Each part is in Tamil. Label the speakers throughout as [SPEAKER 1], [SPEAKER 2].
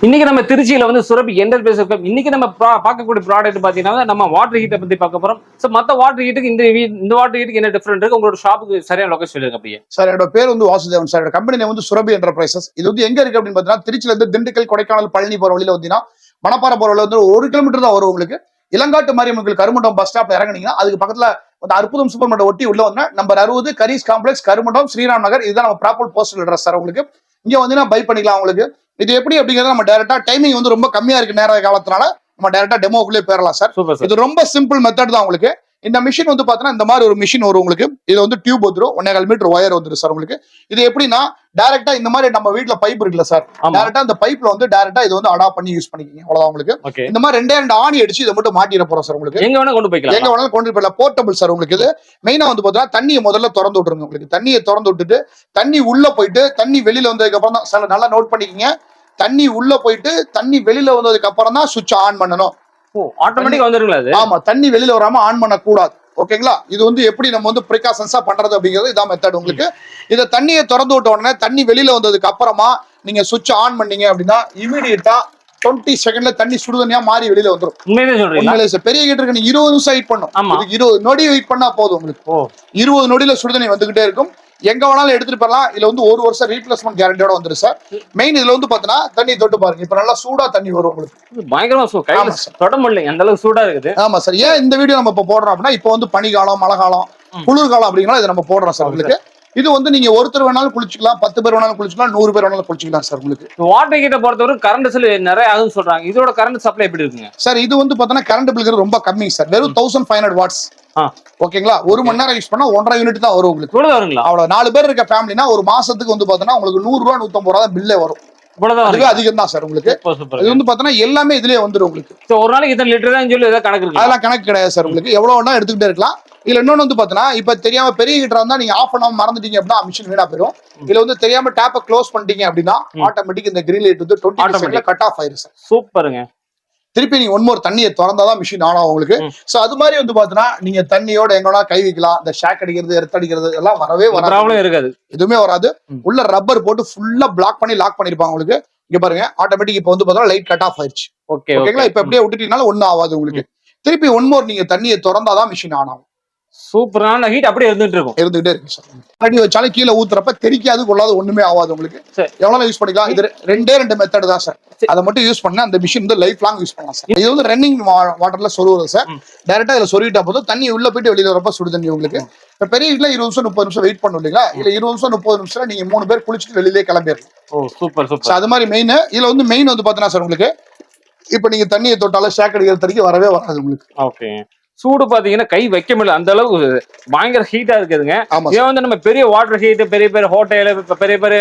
[SPEAKER 1] இன்னைக்கு நம்ம திருச்சியில வந்து சுரபி என்டர்பிரைஸ் இருக்கும். இன்னைக்கு நம்ம பார்க்கக்கூடிய ப்ராடக்ட் பாத்தீங்கன்னா நம்ம வாட்டர் ஹீட்டை பத்தி பார்க்க போறோம். சோ மத்த வாட்டர் ஹீட்டுக்கு இந்த வாட்டர் ஹீட்டுக்கு என்ன டிஃபரெண்ட் இருக்கு? உங்களோட ஷாப்புக்கு சரியான லொகேஷன் சொல்லுங்க அப்படியே.
[SPEAKER 2] சார் என்னோட பேர் வந்து வாசுதேவன் சார். கம்பெனி நேம் வந்து சுரபி என்டர்பிரைசஸ். இது வந்து எங்க இருக்கு அப்படின்னு பாத்தீங்கன்னா திருச்சியில இருந்து திண்டுக்கல், கொடைக்கானல், பழனி போற வழியில வந்தீங்கன்னா மணப்பாறை போற வழியில வந்து 1 கிலோமீட்டர் தான் வரும் உங்களுக்கு. இளங்காட்டு மாரியம்மன் கருமண்டம் பஸ் ஸ்டாப்ல இறங்குனீங்கன்னா அதுக்கு பக்கத்துல வந்து அற்புதம் சூப்பர் மார்க்கெட் ஒட்டி உள்ள வந்தா நம்பர் 60 கரீஸ் காம்ப்ளெக்ஸ், கருமண்டம், ஸ்ரீராம் நகர். இதுதான் நம்ம ப்ராப்பர் போஸ்டல் அட்ரஸ் சார். உங்களுக்கு இங்க வந்து பை பண்ணிக்கலாம். உங்களுக்கு இது எப்படி அப்படிங்கறத நம்ம டைரக்டா டைமிங் வந்து ரொம்ப கம்மியா இருக்கு நேர காலத்தினால நம்ம டைரக்டா டெமோக்குள்ளே போயிடலாம் சார். இது ரொம்ப சிம்பிள் மெத்தட் தான். உங்களுக்கு இந்த மிஷின் வந்து பாத்தீங்கன்னா இந்த மாதிரி ஒரு மிஷின் வரும் உங்களுக்கு. இது வந்து டியூப் வந்துடும், 1.25 மீட்டர் ஒயர் வந்துடும் சார். உங்களுக்கு இது எப்படின்னா டைரக்டா இந்த மாதிரி நம்ம வீட்டுல பைப் இருக்குல்ல சார், டைரக்டா இந்த பைப்ல வந்து டைரக்டா இது வந்து அடாப்ட் பண்ணி யூஸ் பண்ணிக்கிங்க. அவ்வளவுதான். உங்களுக்கு இந்த மாதிரி 2 ஆணி அடிச்சு இதை மட்டும் மாட்டிட போறோம் சார். உங்களுக்கு
[SPEAKER 1] எங்க வேணா கொண்டு போய்க்கலாம்,
[SPEAKER 2] எங்க வேணாலும் கொண்டு போயிடலாம். Portable sir. உங்களுக்கு இது மெயினா வந்து பாத்தீங்கன்னா தண்ணியை முதல்ல திறந்து விட்டுருங்க. உங்களுக்கு தண்ணியை திறந்து விட்டுட்டு தண்ணி உள்ள போயிட்டு தண்ணி வெளியில வந்ததுக்கு அப்புறம் தான் சார் நல்லா நோட் பண்ணிக்கிங்க. தண்ணி உள்ள போயிட்டு தண்ணி வெளியில வந்ததுக்கு அப்புறம் தான் சுவிட்ச் ஆன் பண்ணணும்.
[SPEAKER 1] ஆட்டோமேட்டிக்கா வந்துருங்களா அது?
[SPEAKER 2] ஆமா, தண்ணி வெளியில வராம ஆன் பண்ண கூடாது. ஓகேங்களா? இது வந்து எப்படி நம்ம வந்து ப்ரிகாஷன்ஸா பண்றது அப்படிங்கிறது இதான் மெத்தட். உங்களுக்கு இத தண்ணியை திறந்து விட்ட உடனே தண்ணி வெளியில வந்ததுக்கு அப்புறமா நீங்க சுவிட்ச் ஆன் பண்ணீங்க அப்படின்னா இமீடியட்டா 20 செகண்ட்ல தண்ணி சுடுதண்ணியா மாறி வெளியில வந்துடும். உண்மையிலே சார். பெரிய ஹீட்டருக்கு நீ 20 நிமிஷம் வெயிட் பண்ணும். 20 நொடி வெயிட் பண்ணா போதும். உங்களுக்கு 20 நொடியில சுடுதண்ணி வந்துகிட்டே இருக்கும். எங்க வேணாலும் எடுத்துட்டு போறலாம். இதுல வந்து 1 வருஷம் ரீப்ளேஸ்மெண்ட் கேரண்டியோட வந்துரும் சார். மெயின் இதுல வந்து பாத்தீங்கன்னா தண்ணி தொட்டு பாருங்க. இப்ப நல்லா சூடா தண்ணி வரும் உங்களுக்கு.
[SPEAKER 1] பயங்கரமா தொட முடியல, அந்த அளவுக்கு சூடா இருக்குது.
[SPEAKER 2] ஆமா சார். ஏன் இந்த வீடியோ நம்ம இப்ப போடுறோம் அப்படின்னா இப்போ வந்து பனிக்காலம், மழை காலம், குளிர்காலம் அப்படிங்கிறத இதை நம்ம போடுறோம் சார். உங்களுக்கு இது வந்து நீங்க ஒருத்தர் வேணாலும் குளிச்சுக்கலாம், 10 பேர் வேணாலும் குளிச்சுக்கலாம், 100 பேர் வேணாலும் குளிச்சுக்கலாம் சார். உங்களுக்கு
[SPEAKER 1] வாட்டர் ஹீட்டை பொறுத்தவரை கரண்ட் செல் நிறைய ஆகுதுன்னு சொல்றாங்க. இதோட கரண்ட் சப்ளை எப்படி இருக்குங்க
[SPEAKER 2] சார்? இது வந்து பாத்தீங்கன்னா கரண்ட் பில் ரொம்ப கம்மி சார். வெறும் 1500 வாட்ஸ். ஓகேங்களா? 1 மணி நேரம் யூஸ் பண்ணா 1.5 யூனிட் தான் வரும் உங்களுக்கு. அவ்வளவு 4 பேர் இருக்க ஃபேமிலினா ஒரு மாசத்துக்கு வந்து பாத்தீங்கன்னா உங்களுக்கு 100 ரூபா 150 ரூபா தான் பில்லே வரும். அதுவே அதிகம் தான் சார். உங்களுக்கு இது வந்து பாத்தீங்கன்னா எல்லாமே இதுலயே வந்துடும் உங்களுக்கு.
[SPEAKER 1] ஒரு நாளைக்கு இத்தனை லிட்டர் தான் சொல்லி ஏதாவது கணக்கு இருக்கு?
[SPEAKER 2] அதெல்லாம் கணக்கு கிடையாது சார். உங்களுக்கு எவ்வளவு வேணா எடுத்துக்கிட்டே இருக்கலாம். இதுல இன்னொன்னு வந்து பாத்தீங்கன்னா இப்ப தெரியாம பெரிய ஹீட்டரா இருந்தா நீங்க ஆஃப் பண்ணாம மறந்துட்டீங்க அப்படின்னா மிஷின் வீணா போயிடும். இதுல வந்து தெரியாம டேப்பை க்ளோஸ் பண்ணிட்டீங்க அப்படின்னா ஆட்டோமேட்டிக் இந்த கிரீன் லைட் வந்து 20 செகண்ட்ல கட் ஆஃப் ஆயிரும் சார்.
[SPEAKER 1] சூப்பருங்க.
[SPEAKER 2] திருப்பி நீங்க ஒன் மோர் தண்ணியை திறந்தாதான் மிஷின் ஆன் ஆகும் உங்களுக்கு. சோ அது மாதிரி வந்து பாத்தீங்கன்னா நீங்க தண்ணியோட எங்கன்னா கை வைக்கலாம். இந்த ஷாக் அடிக்கிறது, எர்த் அடிக்கிறது எல்லாம் வரவே வராது. எதுவுமே வராது. உள்ள ரப்பர் போட்டு ஃபுல்லா பிளாக் பண்ணி லாக் பண்ணிருப்பாங்க உங்களுக்கு. இங்க பாருங்க ஆட்டோமேட்டிக் இப்ப வந்து பாத்தீங்கன்னா லைட் கட் ஆஃப் ஆயிடுச்சு. ஓகேங்களா? இப்ப அப்படியே விட்டுட்டீங்கனால ஒன்னும் ஆகாது உங்களுக்கு. திருப்பி ஒன் மோர் நீங்க தண்ணியை திறந்தாதான் மிஷின் ஆன் ஆகும்.
[SPEAKER 1] சூப்பரான ஹீட் அப்படியே இருந்துகிட்டே
[SPEAKER 2] இருக்கு சார். அடி வச்சாலும் கீழே ஊத்துறப்ப தெரிக்காது, கொள்ளாது, ஒண்ணுமே ஆகாது உங்களுக்கு. எவ்வளவு யூஸ் பண்ணிக்கலாம். இது 2 மெத்தட் தான் சார். அதை மட்டும் யூஸ் பண்ணா அந்த மிஷின் வந்து லைஃப் லாங் யூஸ் பண்ணலாம் சார். இது வந்து ரன்னிங் வாட்டர்ல சொருவுறது சார். டைரக்டா இதுல சொருவிட்டா போதும் தண்ணி உள்ள போயிட்டு வெளியில வரப்ப சுடு தண்ணி உங்களுக்கு. இப்ப பெரிய வீட்டுல 20 நிமிஷம் 30 நிமிஷம் வெயிட் பண்ணும் இல்லைங்களா? இல்ல 20 நிமிஷம் 30 நிமிஷம் நீங்க 3 பேர் குளிச்சுட்டு வெளியிலே கிளம்பிடலாம்.
[SPEAKER 1] சூப்பர்.
[SPEAKER 2] அது மாதிரி மெயின் இதுல வந்து மெயின் வந்து பாத்தீங்கன்னா சார் உங்களுக்கு இப்ப நீங்க தண்ணியை தொட்டாலும் ஷாக் அடிக்கிறது தடிக்க வரவே வராது உங்களுக்கு.
[SPEAKER 1] ஓகே. சூடு பாத்தீங்கன்னா கை வைக்க முடியல, அந்த அளவுக்கு பயங்கர ஹீட்டா இருக்குதுங்க. இதை வந்து நம்ம பெரிய வாட்டர் ஹீட், பெரிய பெரிய ஹோட்டல், பெரிய பெரிய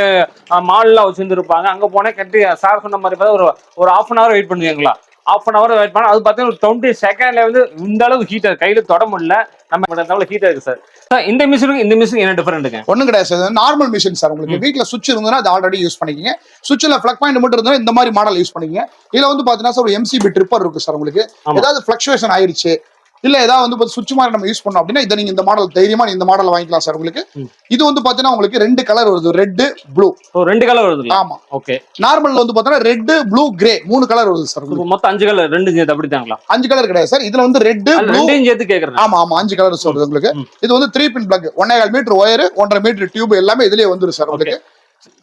[SPEAKER 1] மால் எல்லாம் வச்சிருந்துருப்பாங்க. அங்க போனா கட்டி சார் சொன்ன மாதிரி பார்த்தா ஒரு ½ hour வெயிட் பண்ணுவீங்களா? ½ hour வெயிட் பண்ணா அது பார்த்தீங்கன்னா 20 செகண்ட்ல வந்து இந்த அளவுக்கு ஹீட்டா கையில தொட முடியல. நம்ம ஹீட்டா இருக்கு சார். இந்த மிஷினுக்கு என்ன டிஃபரெண்ட்டுங்க?
[SPEAKER 2] ஒன்றும் கிடையாது சார். Normal machine sir. உங்களுக்கு வீட்டில் சுவிட்ச் இருந்ததுன்னா அது ஆல்ரெடி யூஸ் பண்ணிக்கிங்க. சுவிட்சில் ஃபிளக் பாயிண்ட் மட்டும் இருந்தாலும் இந்த மாதிரி மாடல் யூஸ் பண்ணிக்கிங்க. இதில் வந்து பார்த்தீங்கன்னா சார் ஒரு MCB ட்ரிப்பர் இருக்கு சார். உங்களுக்கு ஏதாவது ஃபிளக்சுவேஷன் ஆயிடுச்சு இல்ல ஏதாவது வந்து சுவிட்ச் மாதிரி நம்ம யூஸ் பண்ணோம் அப்படின்னா இதை நீங்க இந்த மாடல் தைரியமா இந்த மாடல் வாங்கிக்கலாம் சார். உங்களுக்கு இது வந்து பாத்தீங்கன்னா உங்களுக்கு 2 கலர் வருது, ரெட் ப்ளூ. 2 கலர் வருது. ஆமா. ஓகே. நார்மல்ல வந்து பாத்தீங்கன்னா ரெட், ப்ளூ, கிரே 3 கலர் வருது சார்.
[SPEAKER 1] மொத்தம் 5 கலர், 2 சேர்த்து அப்படிதாங்களா?
[SPEAKER 2] 5 கலர் கிடையாது சார். இதுல வந்து ரெட், ப்ளூ
[SPEAKER 1] சேர்த்து கேக்குறேன்.
[SPEAKER 2] ஆமா 5 கலர் சொல்றது உங்களுக்கு. இது வந்து 3 pin plug, 1.25 meter wire, 1.5 meter tube எல்லாமே இதுலயே வந்துரும் சார். உங்களுக்கு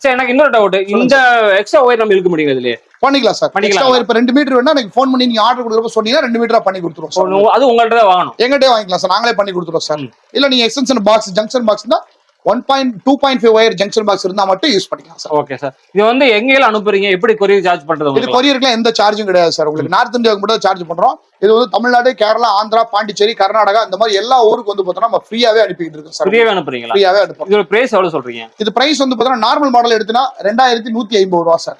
[SPEAKER 1] சரி, எனக்கு இன்னொரு டவுட். இந்த எக்ஸ்ட்ரா ஒயர் நம்ம இழுக்க முடியுங்க இதுலயே?
[SPEAKER 2] பண்ணிக்கலாம் சார். எக்ஸ்ட்ரா ஒயர் இப்ப 2 மீட்டர் வேணா எனக்கு ஃபோன் பண்ணி நீங்க ஆர்டர் கொடுக்கறப்ப சொன்னீங்கன்னா 2 மீட்டரா பண்ணி கொடுத்துருவோம்.
[SPEAKER 1] அது உங்கள்ட்ட தான் வாங்கணும்?
[SPEAKER 2] எங்கிட்டே வாங்கிக்கலாம் சார். நாங்களே பண்ணி கொடுத்துருவோம் சார். இல்ல நீங்க எக்ஸ்டென்ஷன் பாக்ஸ், ஜங்ஷன் பாக்ஸ்னா 2.5 ஒயர் ஜங்ஷன் பாக்ஸ் இருந்தா மட்டும் யூஸ் பண்ணிக்கலாம் சார்.
[SPEAKER 1] Okay sir. இது வந்து எங்கேயும் அனுப்புறீங்க? எப்படி கொரியர் சார்ஜ் பண்றது?
[SPEAKER 2] இது கொரியருக்குலாம் எந்த சார்ஜும் கிடையாது சார். உங்களுக்கு நார்த் இந்தியாவுக்கு மட்டும் சார்ஜ் பண்றோம். இது வந்து தமிழ்நாடு, கேரளா, ஆந்திரா, பாண்டிச்சேரி, கர்நாடகா இந்த மாதிரி எல்லா ஊருக்கு வந்து பார்த்தோம்னா நம்ம ஃப்ரீயாவே அனுப்பிட்டு இருக்கோம் சார்.
[SPEAKER 1] ஃப்ரீயாவே அனுப்புறீங்களா?
[SPEAKER 2] ஃப்ரீயாவே அனுப்புறோம்.
[SPEAKER 1] இதோட பிரைஸ் எவ்வளவு சொல்றீங்க?
[SPEAKER 2] இது பிரைஸ் வந்து பார்த்தோம்னா நார்மல் மாடல் எடுத்தா 2150 ரூபா சார்.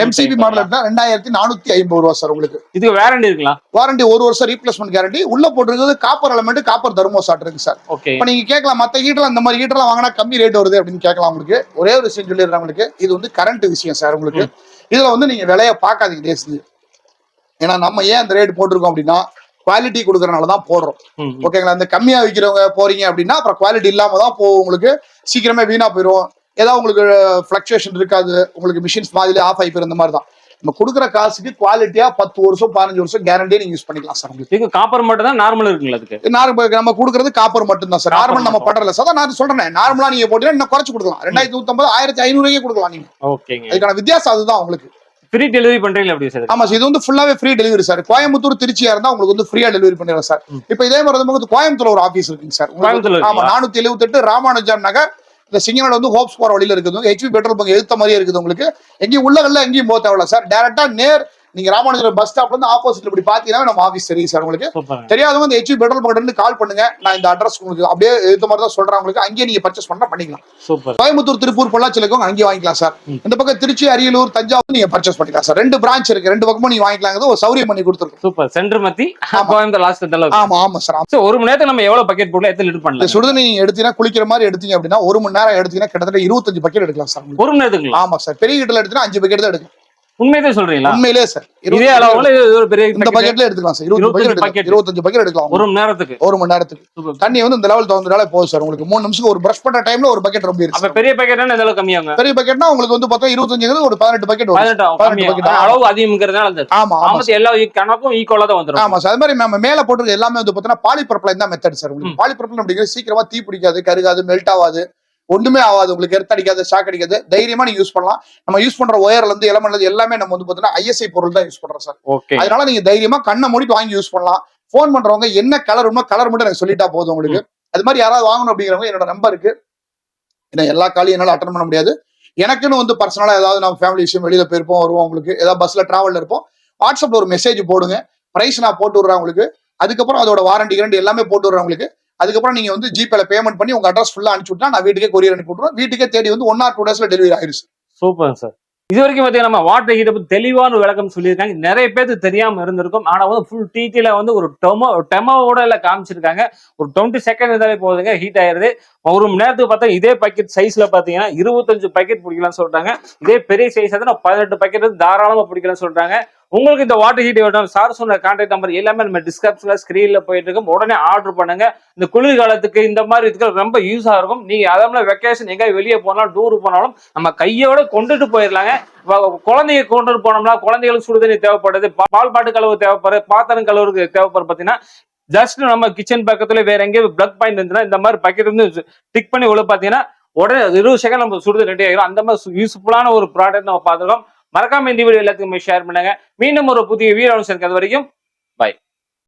[SPEAKER 2] MCB மாடல் எடுத்தா 2450 ரூபா சார். உங்களுக்கு
[SPEAKER 1] இதுக்கு வாரண்டி இருக்குங்களா?
[SPEAKER 2] வாரண்டி 1 வருஷம் ரீப்ளேஸ்மெண்ட் கேரண்டி. உள்ள போட்டுருக்கிறது காப்பர் எலமெண்ட், காப்பர் தெர்மோஸ்டாட் இருக்கு சார். இப்ப நீங்க கேட்கலாம் மத்த ஹீட்டர்ல இந்த மாதிரி ஹீட்டர்லாம் வாங்கினா கம்மி ரேட் வருது அப்படின்னு கேட்கலாம். உங்களுக்கு ஒரே ஒரு விஷயம் சொல்லிடுறேன். உங்களுக்கு இது வந்து கரண்ட் விஷயம் சார். உங்களுக்கு இதுல வந்து நீங்க விலையை பார்க்காதீங்க தேசிய. ஏன்னா நம்ம ஏன் அந்த ரேட் போட்டிருக்கோம் அப்படின்னா குவாலிட்டி கொடுக்கறனால தான் போடுறோம். ஓகேங்களா? இந்த கம்மியா விற்கிறவங்க போறீங்க அப்படின்னா அப்புறம் குவாலிட்டி இல்லாம தான் போகும். உங்களுக்கு சீக்கிரமே வீணா போயிடும். ஏதாவது உங்களுக்கு பிளக்சுவேஷன் இருக்காது. உங்களுக்கு மிஷின்ஸ் மாதிரி ஆஃப் ஆகி போயிடும். இந்த மாதிரி தான் நம்ம கொடுக்குற காசுக்கு குவாலிட்டியா 10 வருஷம் 15 வருஷம் கேரண்டியா நீங்க யூஸ் பண்ணிக்கலாம் சார். உங்களுக்கு
[SPEAKER 1] காப்பர் மட்டும் தான் நார்மல் இருக்குங்களா? அதுக்கு
[SPEAKER 2] நம்ம கொடுக்குறது காப்பர் மட்டும் தான் சார். நார்மல் நம்ம பண்றல சார். நான் சொல்றேன் நார்மலா நீங்க போட்டீங்கன்னா இன்னும் குறைச்சு கொடுக்கலாம். 2150 1500 கொடுக்கலாம் நீங்க. ஓகேங்க. அதுக்கான வித்தியாசம் அதுதான் உங்களுக்கு.
[SPEAKER 1] ஃப்ரீ டெலிவரி பண்றீங்களா எப்படி சார்?
[SPEAKER 2] ஆமா சார், இது வந்து ஃபுல்லாவே ஃப்ரீ டெலிவரி சார். கோயம்புத்தூர் திருச்சியா இருந்தா உங்களுக்கு வந்து ஃப்ரீயா டெலிவரி பண்ணிடுறோம் சார். இப்போ இதே மாதிரி வந்து கோயம்புத்தூர் ஒரு ஆபீஸ் இருக்குங்க சார். ஆமா, 478 ராமானுஜம் நகர், இந்த சிங்கனோட வந்து ஹோப்ஸ் போற வழியில இருக்குது. ஹெச்பி பெட்ரோல் பங்க் எழுத்த மாதிரியே இருக்குது. உங்களுக்கு எங்கேயும் உள்ளகல்ல எங்கேயும் போக தேவையில்ல சார். டைரக்டா நேர் நீங்க ராமானுஜர் பஸ் ஸ்டாப்ல இருந்து ஆப்போசிட்ல இப்படி பாத்தீங்கன்னா நம்ம ஆபீஸ் தெரியும் சார். உங்களுக்கு தெரியாதவங்க இந்த ஹெச்பி பெட்ரோல் பங்க் இருந்து கால் பண்ணுங்க. நான் இந்த அட்ரஸ் உங்களுக்கு அப்படியே எழுத்த மாதிரி தான் சொல்றேன். உங்களுக்கு அங்கேயே நீங்க பர்ச்சேஸ் பண்ணா பண்ணிக்கலாம். கோயம்புத்தூர், திருப்பூர், பொள்ளாச்சி இருக்கவங்க அங்கேயே வாங்கிக்கலாம் சார். இந்த பக்கம் திருச்சி, அரியலூர், தஞ்சாவூர் நீங்க பர்ச்சேஸ் பண்ணிக்கலாம் சார். 2 பிரான்ச் இருக்கு. 2 பக்கமும் நீங்க வாங்கிக்கலாம். ஒரு சௌரியம் பண்ணி கொடுத்துருக்கோம்.
[SPEAKER 1] சூப்பர். சென்டர் மத்தி கோயம்புத்தூர் லாஸ்ட் தல.
[SPEAKER 2] ஆமா ஆமா சார்.
[SPEAKER 1] ஒரு மணி நேரத்துக்கு நம்ம எவ்வளவு பக்கெட் போடலாம், எத்தனை லிட்டர் பண்ணலாம்?
[SPEAKER 2] சுடுதண்ணி நீங்க எடுத்தீங்கன்னா குளிக்கிற மாதிரி எடுத்தீங்க அப்படின்னா 1 மணி நேரம் எடுத்தீங்கன்னா கிட்டத்தட்ட 25 பக்கெட் எடுக்கலாம் சார்.
[SPEAKER 1] 1 மணி நேரத்துக்கு?
[SPEAKER 2] ஆமா சார். பெரிய கிட்டல எடுத்தீங்கன்னா 5 பக்கெட் தான் எடுக்கலாம்.
[SPEAKER 1] உண்மையிலே சொல்றீங்களா?
[SPEAKER 2] உண்மையிலே சார்.
[SPEAKER 1] இதே அளவுல ஒரு பெரிய
[SPEAKER 2] இந்த பக்கெட்ல எடுத்துக்கலாம் சார். 25 பக்கெட் எடுக்கலாம்
[SPEAKER 1] 1 மணி நேரத்துக்கு.
[SPEAKER 2] 1 மணி நேரத்துக்கு தண்ணி வந்து இந்த லெவல் தகுந்தனால போகுது சார். உங்களுக்கு 3 நிமிஷத்துக்கு ஒரு பிரஷ் பண்ற டைம்ல ஒரு பக்கெட் ரொம்ப இருக்கு.
[SPEAKER 1] அப்ப பெரிய பக்கெட்னா எந்த அளவுக்கு கம்மியாங்க?
[SPEAKER 2] பெரிய பக்கெட்னா உங்களுக்கு வந்து பார்த்தா 25ங்கிறது ஒரு 18 பக்கெட் வரும்.
[SPEAKER 1] 18 பக்கெட் அளவு அதிகம்ங்கறதால அந்த
[SPEAKER 2] ஆமா ஆமா
[SPEAKER 1] எல்லா கணக்கும் ஈக்குவலா தான் வந்துரும்.
[SPEAKER 2] ஆமா சார். அது மாதிரி நம்ம மேல போட்டுறது எல்லாமே வந்து பார்த்தா பாலிப்ரொபைலின் தான் மெத்தட் சார். உங்களுக்கு பாலிப்ரொபைலின் அப்படிங்கிறது சீக்கிரமா தீ பிடிக்காது, கருகாது, மெல்ட் ஆகாது, ஒண்ணுமே ஆகாது. உங்களுக்கு எர்த் அடிக்காது, ஷாக் அடிக்காது. தைரியமா நீங்க யூஸ் பண்ணலாம். நம்ம யூஸ் பண்ற ஒயர்ல இருந்து எலமெண்ட்ல எல்லாமே நம்ம வந்து பார்த்தா ISI பொருள் தான் யூஸ் பண்றோம் சார். அதனால நீங்க தைரியமா கண்ணை மூடிட்டு வாங்கி யூஸ் பண்ணலாம். போன் பண்றவங்க என்ன கலர் கலர் மட்டும் எனக்கு சொல்லிட்டா போதும் உங்களுக்கு. அது மாதிரி யாராவது வாங்கணும் அப்படிங்கிறவங்க என்னோட நம்பருக்கு, ஏன்னா எல்லா காலையும் என்னால அட்டன் பண்ண முடியாது. எனக்குன்னு வந்து பர்சனலா ஏதாவது நம்ம ஃபேமிலி விஷயம் வெளியில போயிருப்போம், வருவோம், உங்களுக்கு ஏதாவது பஸ்ல டிராவல்ல இருப்போம், வாட்ஸ்அப்ல ஒரு மெசேஜ் போடுங்க. பிரைஸ் நான் போட்டு விடுறேன் உங்களுக்கு. அதுக்கப்புறம் அதோட வாரண்டி கேரண்டி எல்லாமே போட்டு விடுறேன் உங்களுக்கு. அதுக்கப்புறம் நீங்க வந்து ஜிபேல பேமெண்ட் பண்ணி உங்க அட்ரஸ் ஃபுல்லா அனுப்பிச்சு விட்டா நான் வீட்டுக்கே கொரியர் அனுப்பி விட்டுருவேன். வீட்டுக்கே தேடி வந்து 1 or 2 daysல டெலிவரி ஆயிடுச்சு.
[SPEAKER 1] Super sir. இது வரைக்கும் பாத்தீங்கன்னா நம்ம வாட்டர் ஹீட்டை பத்தி தெளிவான விளக்கம் சொல்லியிருக்காங்க. நிறைய பேருக்கு தெரியாம இருந்திருக்கும். ஆனா வந்து ஃபுல் டீட்டெயிலா வந்து ஒரு டெமோவோட எல்லாம் காமிச்சிருக்காங்க. ஒரு 20 செகண்ட் இருந்தாலே போதுங்க, ஹீட் ஆயிருது. 1 மணி நேரத்துக்கு பார்த்தா இதே பக்கெட் சைஸ்ல பாத்தீங்கன்னா 25 பக்கெட் பிடிக்கலாம்னு சொல்றாங்க. இதே பெரிய சைஸ் வந்து 18 பக்கெட் தாராளமா பிடிக்கலாம்னு சொல்றாங்க. உங்களுக்கு இந்த வாட்டர் ஹீட் வேணும், சார் சொன்ன கான்டாக்ட் நம்பர் எல்லாமே நம்ம டிஸ்கிரிப்ஷன்ல ஸ்கிரீன்ல போயிட்டு இருக்கும். உடனே ஆர்டர் பண்ணுங்க. இந்த குளிர்காலத்துக்கு இந்த மாதிரி இதுக்கு ரொம்ப யூஸா இருக்கும். நீங்க அதனால வெக்கேஷன் எங்க வெளியே போனாலும் டூர் போனாலும் நம்ம கையோட கொண்டுட்டு போயிடலாங்க. குழந்தைங்க கொண்டுட்டு போனோம்னா குழந்தைகளுக்கு சுடுதண்ணி தேவைப்படுது, பால் பாட்டு கழுவு தேவைப்படுது, பாத்திரம் கழுவுக்கு தேவைப்படுது. பாத்தீங்கன்னா ஜஸ்ட் நம்ம கிச்சன் பக்கத்துல வேற எங்கேயும் பிளக் பாயிண்ட் இருந்துச்சுன்னா இந்த மாதிரி பக்கெட் வந்து டிக் பண்ணி உள்ள பாத்தீங்கன்னா உடனே 20 செகண்ட் நம்ம சுடுதண்ணி ரெடி ஆகிடும். அந்த மாதிரி யூஸ்ஃபுல்லான ஒரு ப்ராடக்ட் நம்ம பார்த்துருக்கோம். மறக்காம இந்த வீடியோ எல்லாத்துக்குமே ஷேர் பண்ணுங்க. மீண்டும் ஒரு புதிய வீடியோ இருக்கு. அது வரைக்கும் பை.